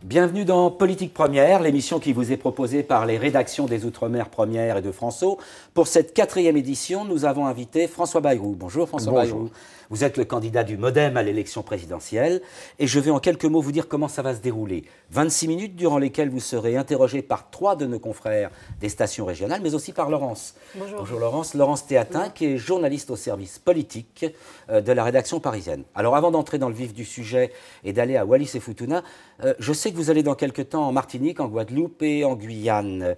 Bienvenue dans Politique Première, l'émission qui vous est proposée par les rédactions des Outre-mer Première et de François. Pour cette 4e édition, nous avons invité François Bayrou. Bonjour François Bayrou. Vous êtes le candidat du MoDem à l'élection présidentielle et je vais en quelques mots vous dire comment ça va se dérouler. 26 minutes durant lesquelles vous serez interrogé par 3 de nos confrères des stations régionales, mais aussi par Laurence. Bonjour. Bonjour Laurence. Laurence Théatin, qui est journaliste au service politique de la rédaction parisienne. Alors avant d'entrer dans le vif du sujet et d'aller à Wallis et Futuna, je sais que vous allez dans quelques temps en Martinique, en Guadeloupe et en Guyane.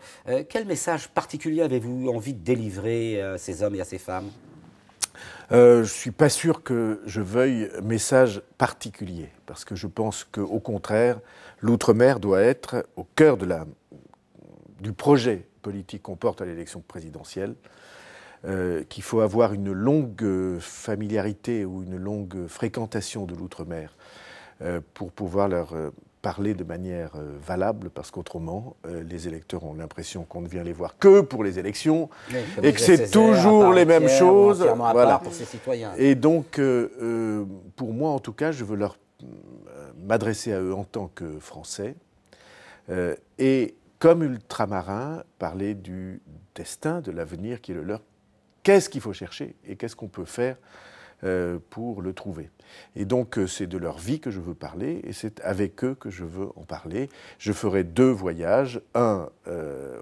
Quel message particulier avez-vous envie de délivrer à ces hommes et à ces femmes ? Je ne suis pas sûr que je veuille message particulier, parce que je pense qu'au contraire, l'outre-mer doit être au cœur du projet politique qu'on porte à l'élection présidentielle, qu'il faut avoir une longue familiarité ou une longue fréquentation de l'outre-mer pour pouvoir leur parler de manière valable, parce qu'autrement, les électeurs ont l'impression qu'on ne vient les voir que pour les élections, et que c'est toujours les mêmes choses. Voilà. Pour ces citoyens. Et donc, pour moi, en tout cas, je veux leur m'adresser à eux en tant que Français, et comme ultramarins, parler du destin, de l'avenir qui est le leur. Qu'est-ce qu'il faut chercher et qu'est-ce qu'on peut faire pour le trouver. Et donc, c'est de leur vie que je veux parler, et c'est avec eux que je veux en parler. Je ferai 2 voyages, un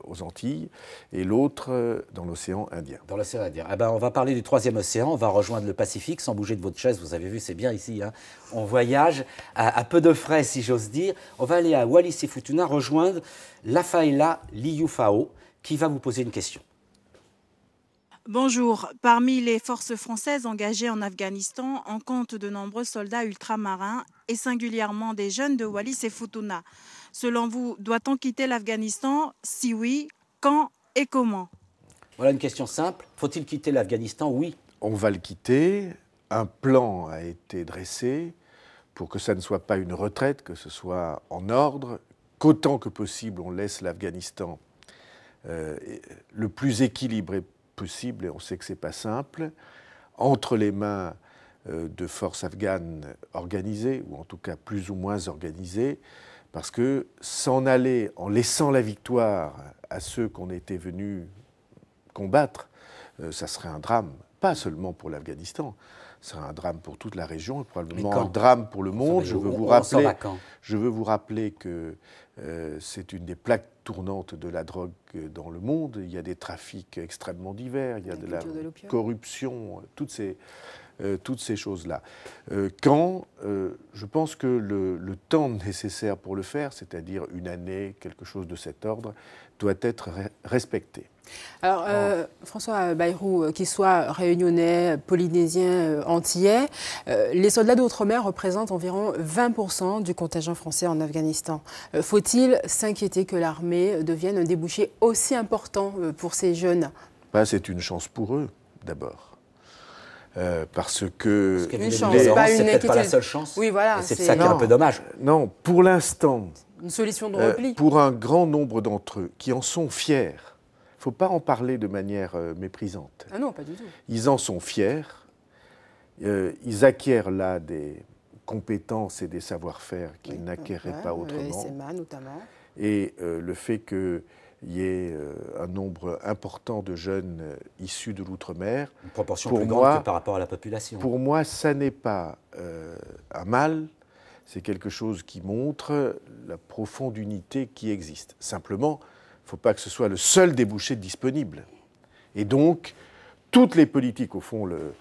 aux Antilles et l'autre dans l'océan Indien. Dans l'océan Indien. Ah ben, on va parler du 3e océan, on va rejoindre le Pacifique sans bouger de votre chaise, vous avez vu, c'est bien ici. Hein. On voyage à peu de frais, si j'ose dire. On va aller à Wallis et Futuna rejoindre Lafaela Liyufao, qui va vous poser une question. Bonjour. Parmi les forces françaises engagées en Afghanistan, on compte de nombreux soldats ultramarins et singulièrement des jeunes de Wallis et Futuna. Selon vous, doit-on quitter l'Afghanistan? Si oui, quand et comment? Voilà une question simple. Faut-il quitter l'Afghanistan? Oui. On va le quitter. Un plan a été dressé pour que ça ne soit pas une retraite, que ce soit en ordre, qu'autant que possible on laisse l'Afghanistan le plus équilibré possible, et on sait que ce n'est pas simple, entre les mains de forces afghanes organisées, ou en tout cas plus ou moins organisées, parce que s'en aller en laissant la victoire à ceux qu'on était venus combattre, ça serait un drame, pas seulement pour l'Afghanistan, ce serait un drame pour toute la région, et probablement un drame pour le monde. Je veux vous rappeler que c'est une des plaques tournantes de la drogue dans le monde. Il y a des trafics extrêmement divers, il y a de la corruption, toutes ces choses-là. Je pense que le temps nécessaire pour le faire, c'est-à-dire une année, quelque chose de cet ordre, doit être respecté. Alors, François Bayrou, qu'il soit réunionnais, polynésien, antillais, les soldats d'outre-mer représentent environ 20% du contingent français en Afghanistan. Faut-il s'inquiéter que l'armée devienne un débouché aussi important pour ces jeunes? C'est une chance pour eux, d'abord. Parce que... Une chance, c'est peut-être pas la seule chance. Oui, voilà. Et c'est ça qui est un peu dommage. Non, pour l'instant... Une solution de repli. Pour un grand nombre d'entre eux qui en sont fiers, il ne faut pas en parler de manière méprisante. Ah non, pas du tout. Ils en sont fiers, ils acquièrent là des compétences et des savoir-faire qu'ils n'acquéraient pas autrement. Le SMA notamment. Et le fait qu'il y ait un nombre important de jeunes issus de l'outre-mer... Une proportion plus grande que par rapport à la population. Pour moi, ça n'est pas un mal. C'est quelque chose qui montre la profonde unité qui existe. Simplement, il ne faut pas que ce soit le seul débouché disponible. Et donc, toutes les politiques, au fond, le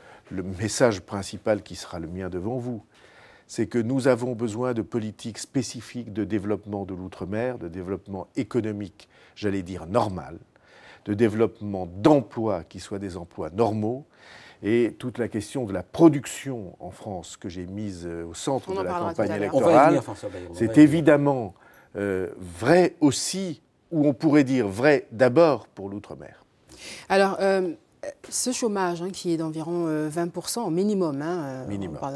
message principal qui sera le mien devant vous, c'est que nous avons besoin de politiques spécifiques de développement de l'outre-mer, de développement économique, j'allais dire normal, de développement d'emplois qui soient des emplois normaux, et toute la question de la production en France que j'ai mise au centre de la campagne électorale, c'est évidemment vrai aussi, ou on pourrait dire vrai d'abord pour l'outre-mer. Alors, ce chômage qui est d'environ 20% minimum, minimum, on parle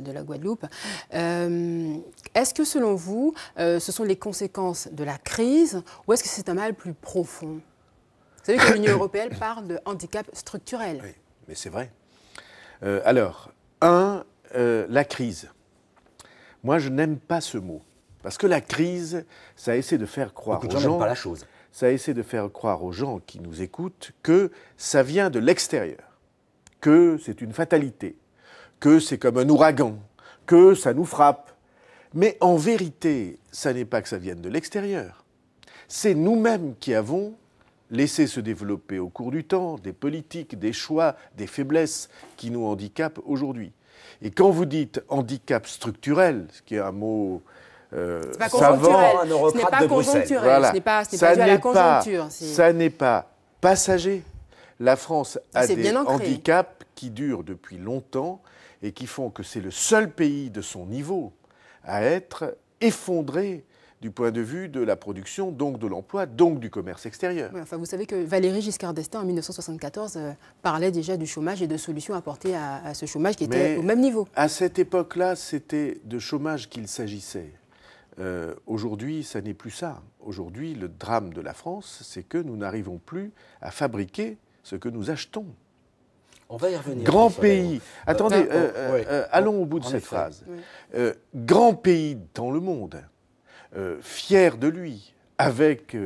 de la Guadeloupe, est-ce que selon vous, ce sont les conséquences de la crise ou est-ce que c'est un mal plus profond? Vous savez que l'Union européenne parle de handicap structurel. Oui. Mais c'est vrai. La crise. Moi, je n'aime pas ce mot. Parce que la crise, ça essaie de faire croire Beaucoup de aux gens n'aiment gens, pas la chose. ça essaie de faire croire aux gens qui nous écoutent que ça vient de l'extérieur, que c'est une fatalité, que c'est comme un ouragan, que ça nous frappe. Mais en vérité, ça n'est pas que ça vienne de l'extérieur. C'est nous-mêmes qui avons laissé se développer au cours du temps des politiques, des choix, des faiblesses qui nous handicapent aujourd'hui. Et quand vous dites handicap structurel, ce qui est un mot savant, un eurocrate ce n'est pas de Bruxelles. conjoncturel, voilà. ce n'est pas dû à la conjoncture. Ça n'est pas passager. La France a C'est des bien ancré. handicaps qui durent depuis longtemps et qui font que c'est le seul pays de son niveau à être effondré du point de vue de la production, donc de l'emploi, donc du commerce extérieur. Oui, enfin, vous savez que Valéry Giscard d'Estaing, en 1974, parlait déjà du chômage et de solutions apportées à ce chômage qui était au même niveau. À cette époque-là, c'était de chômage qu'il s'agissait. Aujourd'hui, ça n'est plus ça. Aujourd'hui, le drame de la France, c'est que nous n'arrivons plus à fabriquer ce que nous achetons. On va y revenir. Grand François pays. Attendez, oui. allons au bout de En cette effet. phrase. Grand pays dans le monde, fier de lui, avec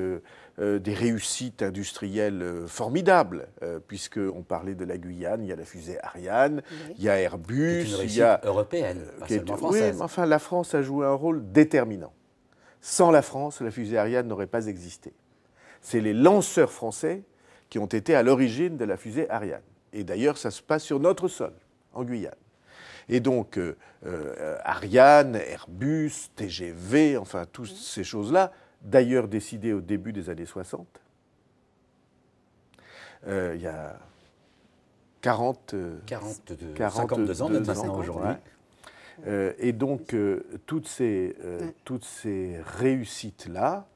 des réussites industrielles formidables, puisqu'on parlait de la Guyane, il y a la fusée Ariane, il y a Airbus, C'est une réussite il y a européenne, pas seulement oui, française. mais enfin, la France a joué un rôle déterminant. Sans la France, la fusée Ariane n'aurait pas existé. C'est les lanceurs français qui ont été à l'origine de la fusée Ariane. Et d'ailleurs, ça se passe sur notre sol, en Guyane. Et donc, Ariane, Airbus, TGV, enfin, toutes ces choses-là, d'ailleurs décidées au début des années 60, il y a 52 ans maintenant aujourd'hui. Ouais. Et donc, toutes ces réussites-là,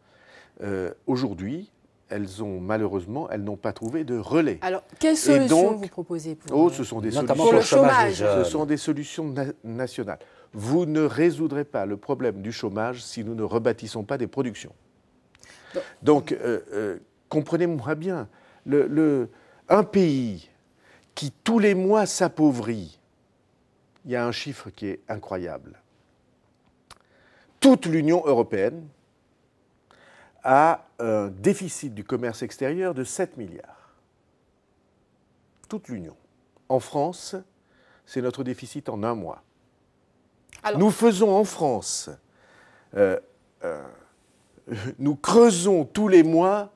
aujourd'hui, elles n'ont pas trouvé de relais. Alors, quelles solutions vous proposez pour, ce sont des notamment solutions, pour le chômage. ce sont des solutions nationales. Vous ne résoudrez pas le problème du chômage si nous ne rebâtissons pas des productions. Donc, comprenez-moi bien, un pays qui tous les mois s'appauvrit, il y a un chiffre qui est incroyable. Toute l'Union européenne a un déficit du commerce extérieur de 7 milliards. Toute l'Union. En France, c'est notre déficit en un mois. Alors, nous faisons en France, nous creusons tous les mois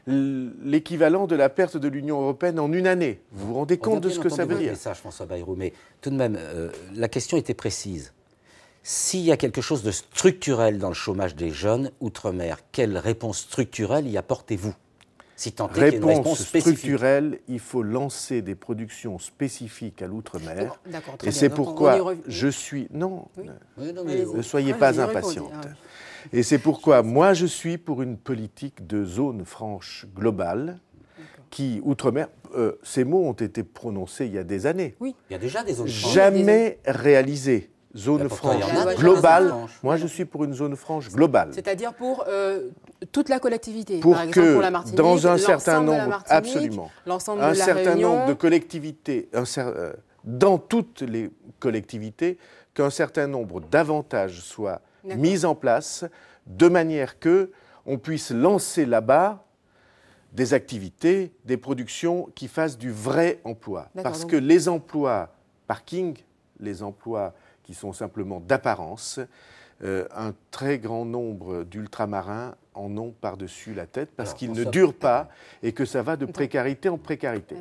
l'équivalent de la perte de l'Union européenne en une année. Vous vous rendez compte de ce que ça veut dire ? Message, François Bayrou, mais tout de même, la question était précise. S'il y a quelque chose de structurel dans le chômage des jeunes outre-mer, quelle réponse structurelle y apportez-vous ? Si tant est qu'il y ait une réponse spécifique. Structurelle, il faut lancer des productions spécifiques à l'outre-mer. D'accord, et c'est pourquoi je suis... Non, ne soyez pas impatiente. Et c'est pourquoi moi je suis pour une politique de zone franche globale qui, outre-mer, ces mots ont été prononcés il y a des années. Oui. Il y a déjà des zones franches. Jamais réalisées. Zone franche globale. Moi, je suis pour une zone franche globale. C'est-à-dire pour toute la collectivité. Pour par exemple, que, pour la Martinique, dans un certain nombre, l'ensemble de la certain Réunion, nombre de collectivités, dans toutes les collectivités, qu'un certain nombre d'avantages soient mis en place de manière que on puisse lancer là-bas des activités, des productions qui fassent du vrai emploi. Parce que les emplois parking, les emplois qui sont simplement d'apparence, un très grand nombre d'ultramarins en ont par-dessus la tête parce qu'ils ne durent pas et que ça va de précarité en précarité.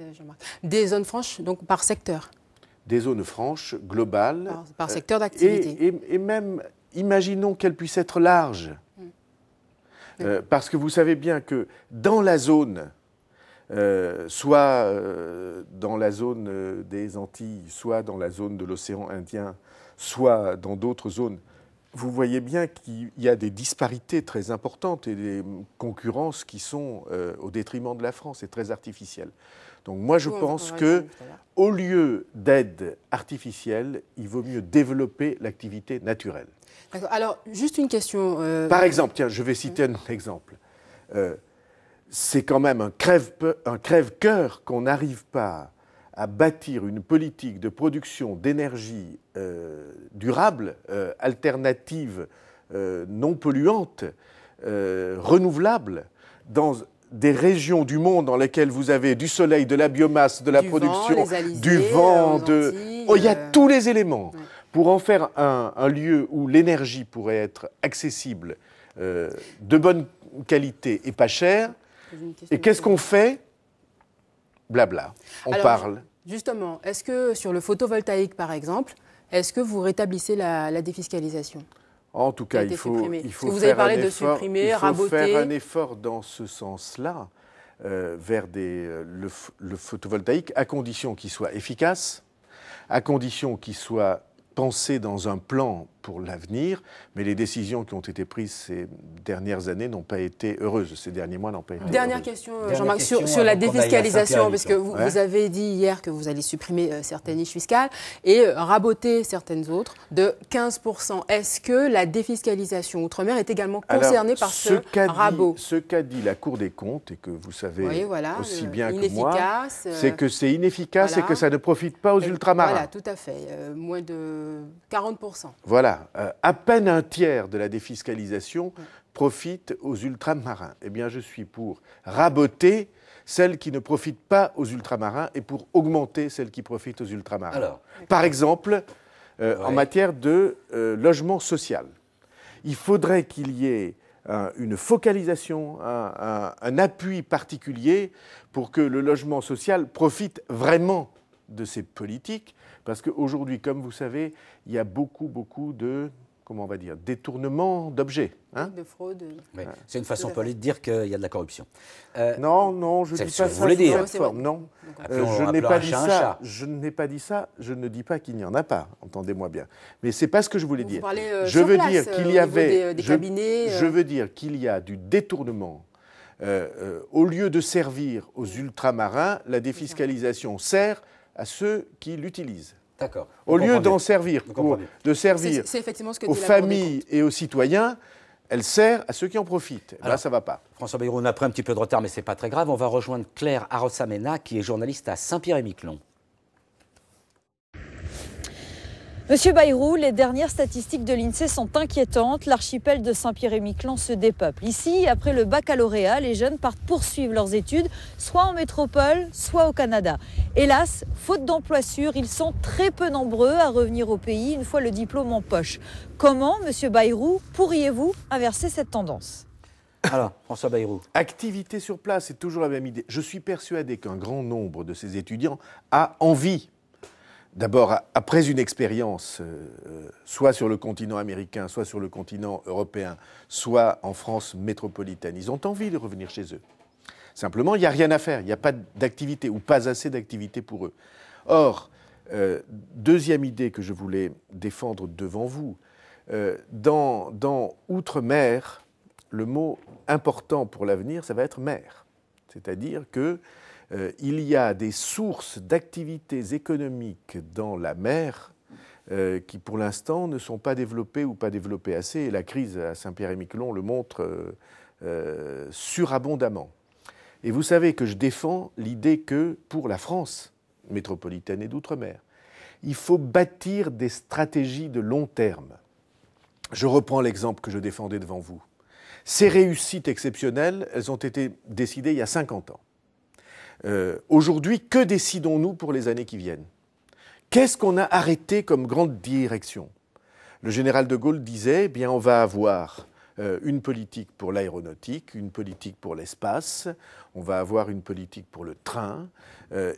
Des zones franches, donc par secteur. Des zones franches, globales. Par secteur d'activité. Et même, imaginons qu'elles puissent être larges. Parce que vous savez bien que dans la zone, soit dans la zone des Antilles, soit dans la zone de l'océan Indien, soit dans d'autres zones, vous voyez bien qu'il y a des disparités très importantes et des concurrences qui sont au détriment de la France et très artificielles. Donc moi je pense qu'au lieu d'aide artificielle, il vaut mieux développer l'activité naturelle. D'accord. Alors juste une question. Par exemple, tiens, je vais citer un exemple. C'est quand même un crève-cœur qu'on n'arrive pas à bâtir une politique de production d'énergie durable, alternative non polluantes, renouvelables, dans des régions du monde dans lesquelles vous avez du soleil, de la biomasse, de la production, du vent, il y a tous les éléments pour en faire un lieu où l'énergie pourrait être accessible, de bonne qualité et pas chère. Et qu'est-ce qu'on fait? Blabla, on parle. Justement, est-ce que sur le photovoltaïque, par exemple, est-ce que vous rétablissez la défiscalisation? En tout cas, il faut vous avez parlé de supprimer, raboter. Il faut faire un effort dans ce sens-là, vers le photovoltaïque, à condition qu'il soit efficace, à condition qu'il soit pensé dans un plan pour l'avenir, mais les décisions qui ont été prises ces dernières années n'ont pas été heureuses. Ces derniers mois n'ont pas été Dernière question, Jean-Marc, sur la défiscalisation, parce que vous avez dit hier que vous allez supprimer certaines niches fiscales et raboter certaines autres de 15%. Est-ce que la défiscalisation outre-mer est également concernée par ce rabot? Ce qu'a dit la Cour des comptes, et que vous savez aussi bien que moi, c'est que c'est inefficace et que ça ne profite pas aux ultramarins. Voilà, tout à fait. Moins de 40%. Voilà. À peine un tiers de la défiscalisation profite aux ultramarins. Eh bien, je suis pour raboter celles qui ne profitent pas aux ultramarins et pour augmenter celles qui profitent aux ultramarins. Alors, par exemple, en matière de logement social, il faudrait qu'il y ait une focalisation, un appui particulier pour que le logement social profite vraiment de ces politiques. Parce qu'aujourd'hui, comme vous savez, il y a beaucoup de, comment on va dire, détournements d'objets. De fraude. Oui. C'est une façon polie de dire qu'il y a de la corruption. Non, je ne dis pas ça. Vous voulez dire. Non, je n'ai pas dit ça. Je n'ai pas dit ça. Je ne dis pas qu'il n'y en a pas. Entendez-moi bien. Mais c'est pas ce que je voulais dire. Je veux dire qu'il y avait des cabinets. Je veux dire qu'il y a du détournement. Au lieu de servir aux ultramarins, la défiscalisation sert à ceux qui l'utilisent. D'accord. Au lieu d'en servir, de servir aux familles et aux citoyens, elle sert à ceux qui en profitent. Alors, là, ça ne va pas. François Bayrou, on a pris un petit peu de retard, mais ce n'est pas très grave. On va rejoindre Claire Arosamena, qui est journaliste à Saint-Pierre-et-Miquelon. Monsieur Bayrou, les dernières statistiques de l'INSEE sont inquiétantes. L'archipel de Saint-Pierre-et-Miquelon se dépeuple. Ici, après le baccalauréat, les jeunes partent poursuivre leurs études, soit en métropole, soit au Canada. Hélas, faute d'emploi sûr, ils sont très peu nombreux à revenir au pays une fois le diplôme en poche. Comment, monsieur Bayrou, pourriez-vous inverser cette tendance ? Alors, François Bayrou. Activité sur place, c'est toujours la même idée. Je suis persuadé qu'un grand nombre de ces étudiants a envie. D'abord, après une expérience, soit sur le continent américain, soit sur le continent européen, soit en France métropolitaine, ils ont envie de revenir chez eux. Simplement, il n'y a rien à faire, il n'y a pas d'activité ou pas assez d'activité pour eux. Or, deuxième idée que je voulais défendre devant vous, dans Outre-mer, le mot important pour l'avenir, ça va être mer. C'est-à-dire que il y a des sources d'activités économiques dans la mer qui, pour l'instant, ne sont pas développées ou pas développées assez. Et la crise à Saint-Pierre-et-Miquelon le montre surabondamment. Et vous savez que je défends l'idée que, pour la France métropolitaine et d'outre-mer, il faut bâtir des stratégies de long terme. Je reprends l'exemple que je défendais devant vous. Ces réussites exceptionnelles, elles ont été décidées il y a 50 ans. Aujourd'hui, que décidons-nous pour les années qui viennent? Qu'est-ce qu'on a arrêté comme grande direction? Le général de Gaulle disait, eh bien, on va avoir une politique pour l'aéronautique, une politique pour l'espace, on va avoir une politique pour le train,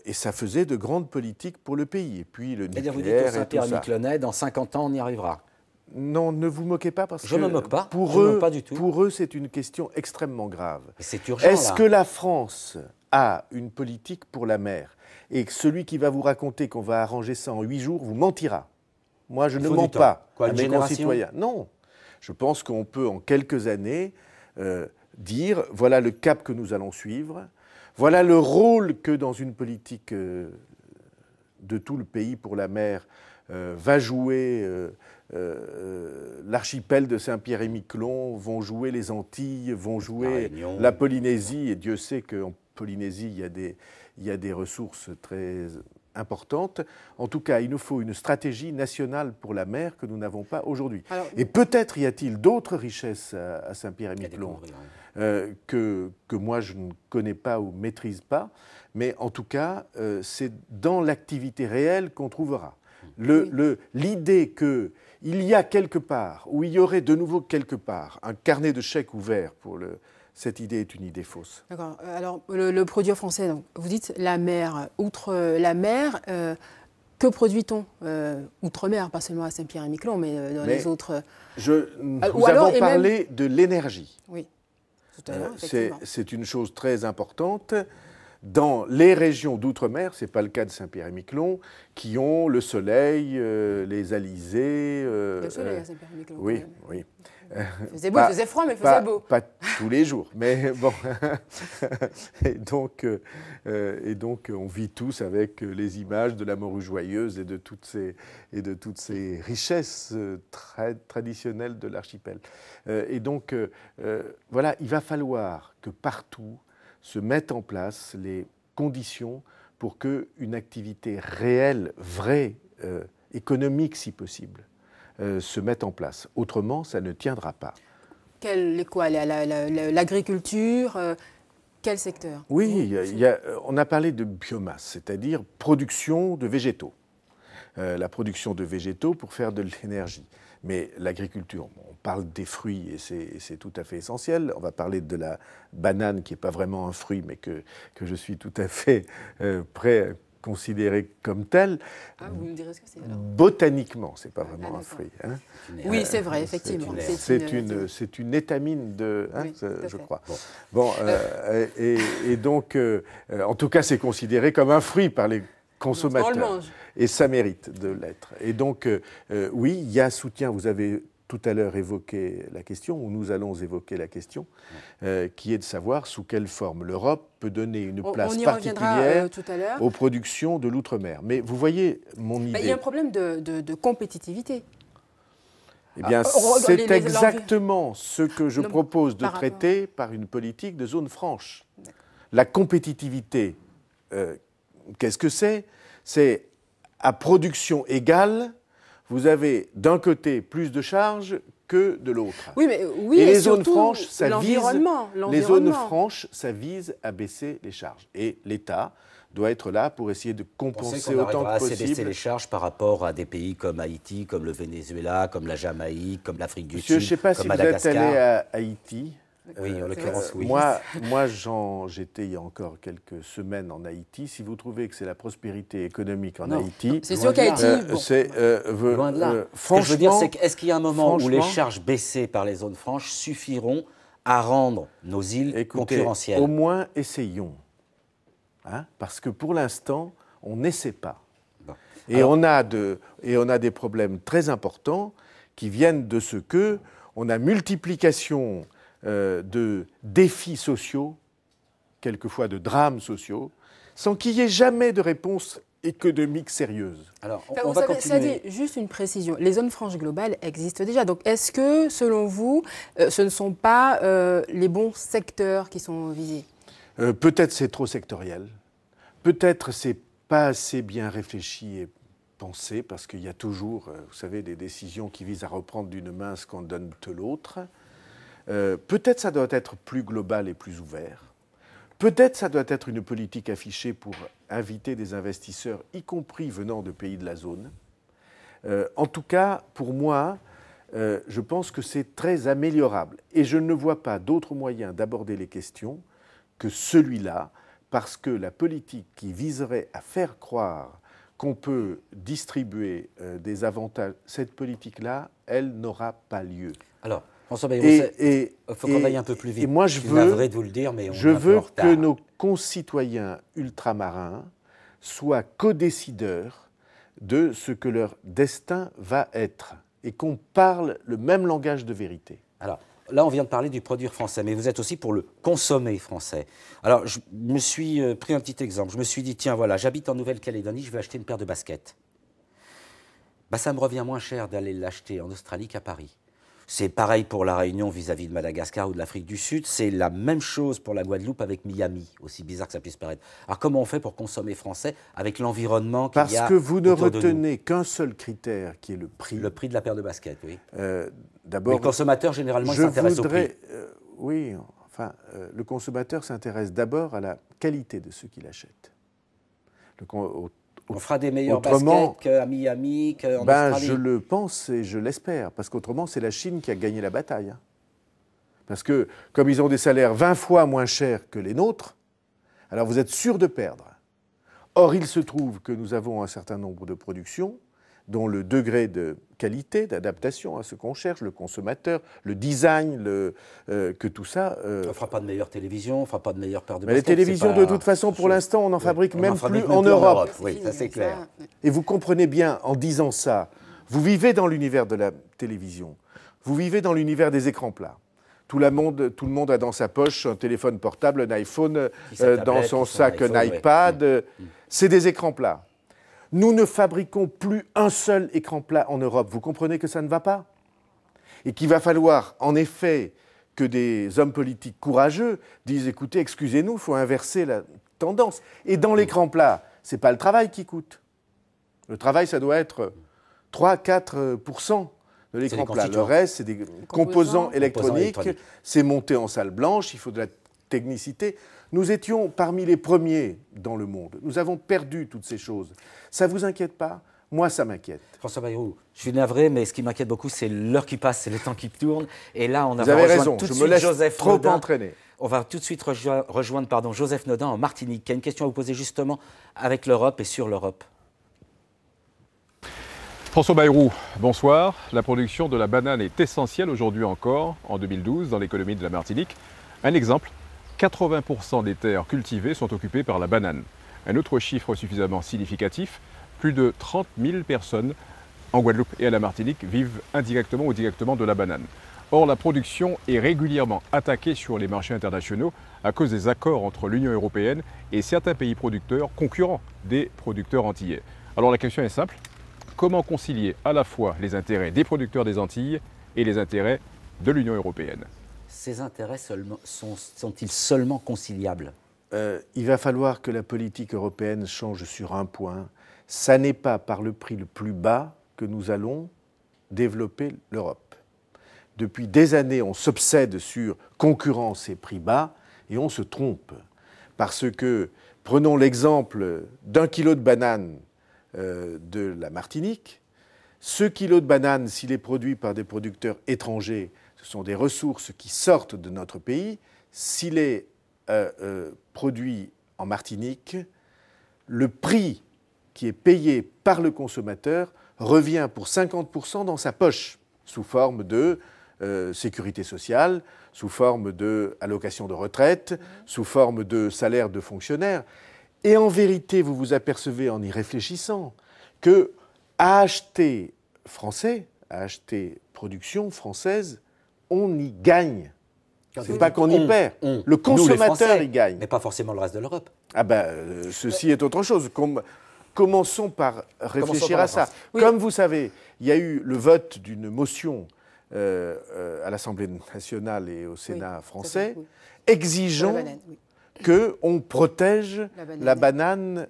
et ça faisait de grandes politiques pour le pays. Et puis le nucléaire vous dites que Saint-Pierre-et-Miquelon, dans 50 ans, on y arrivera. Non, ne vous moquez pas parce que... Je ne me moque pas, pas du tout. Pour eux, c'est une question extrêmement grave. C'est urgent, Est-ce que la France a une politique pour la mer et que celui qui va vous raconter qu'on va arranger ça en 8 jours vous mentira? Moi, je ne mens pas à mes concitoyens. Non. Je pense qu'on peut, en quelques années, dire voilà le cap que nous allons suivre, voilà le rôle que dans une politique de tout le pays pour la mer va jouer l'archipel de Saint-Pierre-et-Miquelon, vont jouer les Antilles, vont jouer la Polynésie, et Dieu sait qu'en Polynésie, il y a des ressources très importante. En tout cas, il nous faut une stratégie nationale pour la mer que nous n'avons pas aujourd'hui. Et peut-être y a-t-il d'autres richesses à Saint-Pierre-et-Miquelon que moi je ne connais pas ou maîtrise pas, mais en tout cas, c'est dans l'activité réelle qu'on trouvera. L'idée qu'il y a quelque part, ou il y aurait de nouveau quelque part, un carnet de chèques ouvert pour cette idée est une idée fausse. D'accord. Alors, le produit français, donc, vous dites la mer. Outre la mer, que produit-on outre-mer, pas seulement à Saint-Pierre-et-Miquelon, mais dans les autres... Nous avons parlé de l'énergie. Oui, tout à l'heure, effectivement. C'est une chose très importante. Dans les régions d'outre-mer, ce n'est pas le cas de Saint-Pierre-et-Miquelon, qui ont le soleil, les alisés... le soleil à Saint-Pierre-et-Miquelon. Oui, oui. Il faisait beau, il faisait froid, mais il faisait beau. Pas tous les jours, mais bon. et donc, on vit tous avec les images de la morue joyeuse et de toutes ces richesses très traditionnelles de l'archipel. Et donc, voilà, il va falloir que partout se mettent en place les conditions pour qu'une activité réelle, vraie, économique si possible, se mette en place. Autrement, ça ne tiendra pas. L'agriculture, quel secteur? Oui, on a parlé de biomasse, c'est-à-dire production de végétaux. La production de végétaux pour faire de l'énergie. Mais l'agriculture, on parle des fruits et c'est tout à fait essentiel. On va parler de la banane qui n'est pas vraiment un fruit, mais que je suis tout à fait prêt à considérer comme tel. Vous me direz ce que c'est alors. Botaniquement, ce n'est pas vraiment un fruit. Hein. Oui, c'est vrai, effectivement. C'est une étamine je crois. Bon, et donc, en tout cas, c'est considéré comme un fruit par les consommateurs. On le mange. Et ça mérite de l'être. Et donc, oui, il y a soutien. Vous avez tout à l'heure évoqué la question, ou nous allons évoquer la question, qui est de savoir sous quelle forme l'Europe peut donner une place particulière tout à l'heure aux productions de l'outre-mer. Mais vous voyez mon idée. Il y a un problème de compétitivité. Eh bien, c'est exactement ce que je propose de traiter par une politique de zone franche. La compétitivité, qu'est-ce que c'est? C'est à production égale, vous avez d'un côté plus de charges que de l'autre. Oui, et les zones franches, ça vise à baisser les charges. Et l'État doit être là pour essayer de compenser autant que possible. Assez baisser les charges par rapport à des pays comme Haïti, comme le Venezuela, comme la Jamaïque, comme l'Afrique du Sud, je ne sais pas si vous êtes allé à Haïti. Oui, en l'occurrence, oui. Moi, j'étais il y a encore quelques semaines en Haïti. Si vous trouvez que c'est la prospérité économique en Haïti... C'est sûr qu'Haïti... loin de là. Ce que je veux dire, c'est qu'est-ce qu'il y a un moment où les charges baissées par les zones franches suffiront à rendre nos îles concurrentielles? Au moins, essayons. Hein, parce que pour l'instant, on n'essaie pas. Bon. Et on a des problèmes très importants qui viennent de ce que on a multiplication de défis sociaux, quelquefois de drames sociaux, sans qu'il y ait jamais de réponse économique sérieuse. Alors, on va continuer. Ça dit juste une précision. Les zones franches globales existent déjà. Donc, est-ce que, selon vous, ce ne sont pas les bons secteurs qui sont visés? Peut-être c'est trop sectoriel. Peut-être c'est pas assez bien réfléchi et pensé, parce qu'il y a toujours, vous savez, des décisions qui visent à reprendre d'une main ce qu'on donne de l'autre. Peut-être ça doit être plus global et plus ouvert. Peut-être ça doit être une politique affichée pour inviter des investisseurs, y compris venant de pays de la zone. En tout cas, pour moi, je pense que c'est très améliorable. Et je ne vois pas d'autre moyen d'aborder les questions que celui-là, parce que la politique qui viserait à faire croire qu'on peut distribuer des avantages, cette politique-là, elle n'aura pas lieu. Alors, François Bayrou, il faut qu'on aille un peu plus vite. Et moi, je veux que nos concitoyens ultramarins soient codécideurs de ce que leur destin va être et qu'on parle le même langage de vérité. Alors, là, on vient de parler du produire français, mais vous êtes aussi pour le consommer français. Alors, je me suis pris un petit exemple. Je me suis dit, tiens, voilà, j'habite en Nouvelle-Calédonie, je vais acheter une paire de baskets. Ça me revient moins cher d'aller l'acheter en Australie qu'à Paris. C'est pareil pour la Réunion vis-à-vis de Madagascar ou de l'Afrique du Sud. C'est la même chose pour la Guadeloupe avec Miami, aussi bizarre que ça puisse paraître. Alors comment on fait pour consommer français avec l'environnement qu'il y a Parce que vous ne autour de nous? retenez qu'un seul critère qui est le prix. Le prix de la paire de baskets, oui. D'abord, le consommateur, généralement, il je s'intéresse au voudrais, prix. oui, enfin, le consommateur s'intéresse d'abord à la qualité de ce qu'il achète. On fera des meilleurs autrement, baskets qu'à Miami, qu'en Australie. Je le pense et je l'espère, parce qu'autrement, c'est la Chine qui a gagné la bataille. Hein. Parce que, comme ils ont des salaires 20 fois moins chers que les nôtres, alors vous êtes sûr de perdre. Or, il se trouve que nous avons un certain nombre de productions dont le degré de qualité, d'adaptation à ce qu'on cherche, le consommateur, le design, que tout ça... On ne fera pas de meilleure télévision, on ne fera pas de meilleure paire de mais baskets. les télévisions, de toute façon, pour l'instant, on n'en fabrique même plus en Europe. Oui, ça c'est clair. Et vous comprenez bien, en disant ça, vous vivez dans l'univers de la télévision, vous vivez dans l'univers des écrans plats. Tout le monde a dans sa poche un téléphone portable, un iPhone, dans son sac un iPad. Ouais. C'est des écrans plats. Nous ne fabriquons plus un seul écran plat en Europe. Vous comprenez que ça ne va pas? Et qu'il va falloir, en effet, que des hommes politiques courageux disent, écoutez, excusez-nous, il faut inverser la tendance. Et dans l'écran plat, ce n'est pas le travail qui coûte. Le travail, ça doit être 3-4% de l'écran plat. Le reste, c'est des composants électroniques. C'est monté en salle blanche, il faut de la technicité. Nous étions parmi les premiers dans le monde. Nous avons perdu toutes ces choses. Ça ne vous inquiète pas? Moi, ça m'inquiète. François Bayrou, je suis navré, mais ce qui m'inquiète beaucoup, c'est l'heure qui passe, c'est le temps qui tourne. Et là, on a raison, je me laisse Joseph trop Naudin. entraîner. On va tout de suite rejoindre Joseph Naudin en Martinique, qui a une question à vous poser justement avec l'Europe et sur l'Europe. François Bayrou, bonsoir. La production de la banane est essentielle aujourd'hui encore, en 2012, dans l'économie de la Martinique. Un exemple, 80% des terres cultivées sont occupées par la banane. Un autre chiffre suffisamment significatif, plus de 30 000 personnes en Guadeloupe et à la Martinique vivent indirectement ou directement de la banane. Or, la production est régulièrement attaquée sur les marchés internationaux à cause des accords entre l'Union européenne et certains pays producteurs concurrents des producteurs antillais. Alors la question est simple, comment concilier à la fois les intérêts des producteurs des Antilles et les intérêts de l'Union européenne? Ces intérêts sont-ils seulement conciliables? Il va falloir que la politique européenne change sur un point. Ça n'est pas par le prix le plus bas que nous allons développer l'Europe. Depuis des années, on s'obsède sur concurrence et prix bas, et on se trompe. Parce que, prenons l'exemple d'un kilo de banane de la Martinique. Ce kilo de banane, s'il est produit par des producteurs étrangers, ce sont des ressources qui sortent de notre pays. S'il est produit en Martinique, le prix qui est payé par le consommateur revient pour 50% dans sa poche, sous forme de sécurité sociale, sous forme d'allocation de retraite, sous forme de salaire de fonctionnaire. Et en vérité, vous vous apercevez en y réfléchissant que à acheter français, à acheter production française, on y gagne. C'est pas qu'on y perd. Le consommateur y gagne. Mais pas forcément le reste de l'Europe. Ah ben, ceci est autre chose. Commençons par réfléchir à ça. Oui. Comme vous savez, il y a eu le vote d'une motion à l'Assemblée nationale et au Sénat français, exigeant qu'on protège la banane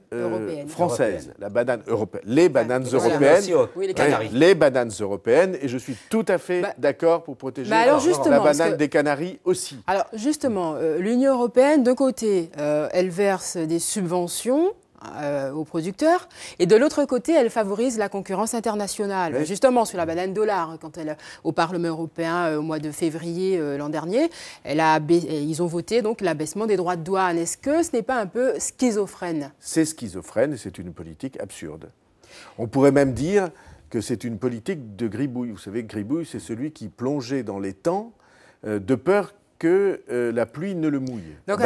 française, la banane européenne, les bananes européennes, les bananes européennes, et je suis tout à fait d'accord pour protéger la banane des Canaries aussi. Alors justement, l'Union européenne, d'un côté, elle verse des subventions aux producteurs, et de l'autre côté, elle favorise la concurrence internationale. Oui. Justement, sur la banane dollar, quand elle, au Parlement européen, au mois de février l'an dernier, ils ont voté donc l'abaissement des droits de douane. Est-ce que ce n'est pas un peu schizophrène? C'est schizophrène et c'est une politique absurde. On pourrait même dire que c'est une politique de gribouille. Vous savez, gribouille, c'est celui qui plongeait dans les temps de peur que la pluie ne le mouille. Donc,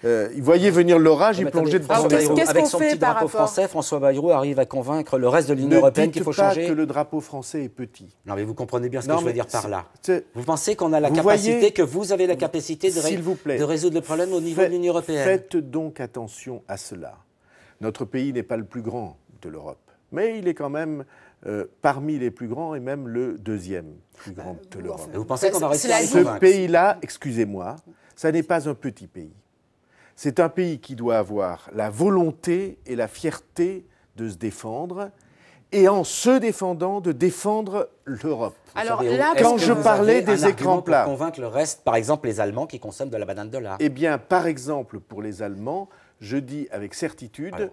il voyait venir l'orage, il plongeait dedans. Avec son petit drapeau français, François Bayrou arrive à convaincre le reste de l'Union européenne qu'il faut changer. Ne dites pas que le drapeau français est petit. Non, mais vous comprenez bien ce que je veux dire par là. Vous pensez qu'on a la capacité, que vous avez la capacité de résoudre le problème au niveau de l'Union européenne? Faites donc attention à cela. Notre pays n'est pas le plus grand de l'Europe, mais il est quand même parmi les plus grands et même le deuxième plus grand de l'Europe. Et vous pensez qu'on va réussir à les Ce convaincre? pays-là, excusez-moi, ça n'est pas un petit pays. C'est un pays qui doit avoir la volonté et la fierté de se défendre, et en se défendant, de défendre l'Europe. Alors là, quand je parlais des écrans plats, pour convaincre le reste, par exemple les Allemands qui consomment de la banane de l'art. Eh bien, par exemple, pour les Allemands, je dis avec certitude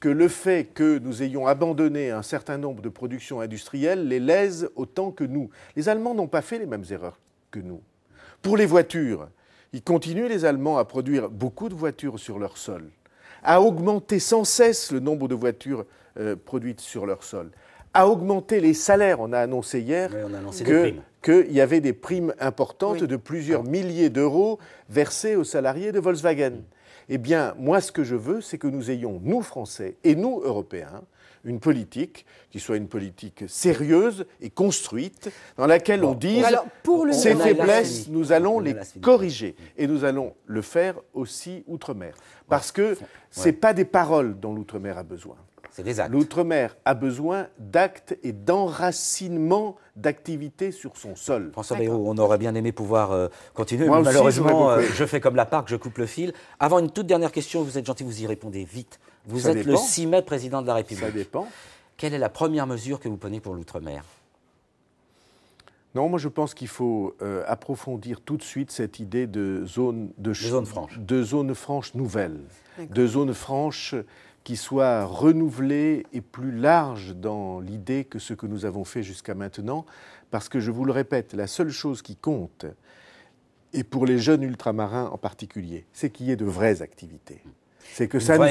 que le fait que nous ayons abandonné un certain nombre de productions industrielles les lèse autant que nous. Les Allemands n'ont pas fait les mêmes erreurs que nous. Pour les voitures, ils continuent, les Allemands, à produire beaucoup de voitures sur leur sol, à augmenter sans cesse le nombre de voitures produites sur leur sol, à augmenter les salaires. On a annoncé hier qu'il y avait des primes importantes de plusieurs milliers d'euros versées aux salariés de Volkswagen. Eh bien, moi, ce que je veux, c'est que nous ayons, nous, Français, et nous, Européens, une politique qui soit une politique sérieuse et construite, dans laquelle on dise ces faiblesses, nous allons les corriger. Et nous allons le faire aussi outre-mer. Parce que ce n'est pas des paroles dont l'outre-mer a besoin. C'est des actes. L'outre-mer a besoin d'actes et d'enracinement d'activités sur son sol. François Bayrou, on aurait bien aimé pouvoir continuer, moi mais aussi, malheureusement, je fais comme la Parc, je coupe le fil. Avant une toute dernière question, vous êtes gentil, vous y répondez vite. Vous êtes le 6 mai président de la République. Ça dépend. Quelle est la première mesure que vous prenez pour l'outre-mer? Non, moi je pense qu'il faut approfondir tout de suite cette idée de zone franche nouvelle, de zone franche qui soit renouvelée et plus large dans l'idée que ce que nous avons fait jusqu'à maintenant, parce que je vous le répète, la seule chose qui compte, et pour les jeunes ultramarins en particulier, c'est qu'il y ait de vraies activités. C'est que ça ne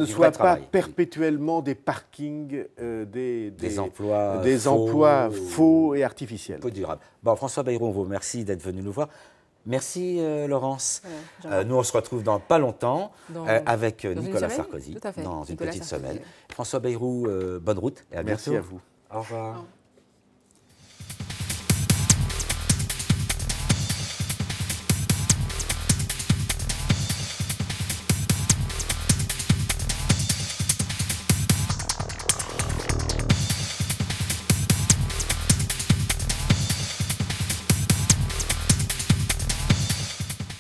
soit pas perpétuellement des parkings, des emplois faux et artificiels. Peu durables. Bon, François Bayrou, on vous remercie d'être venu nous voir. Merci Laurence. Nous, on se retrouve dans pas longtemps avec Nicolas Sarkozy, dans une petite semaine. François Bayrou, bonne route et à bientôt. Merci à vous. Au revoir.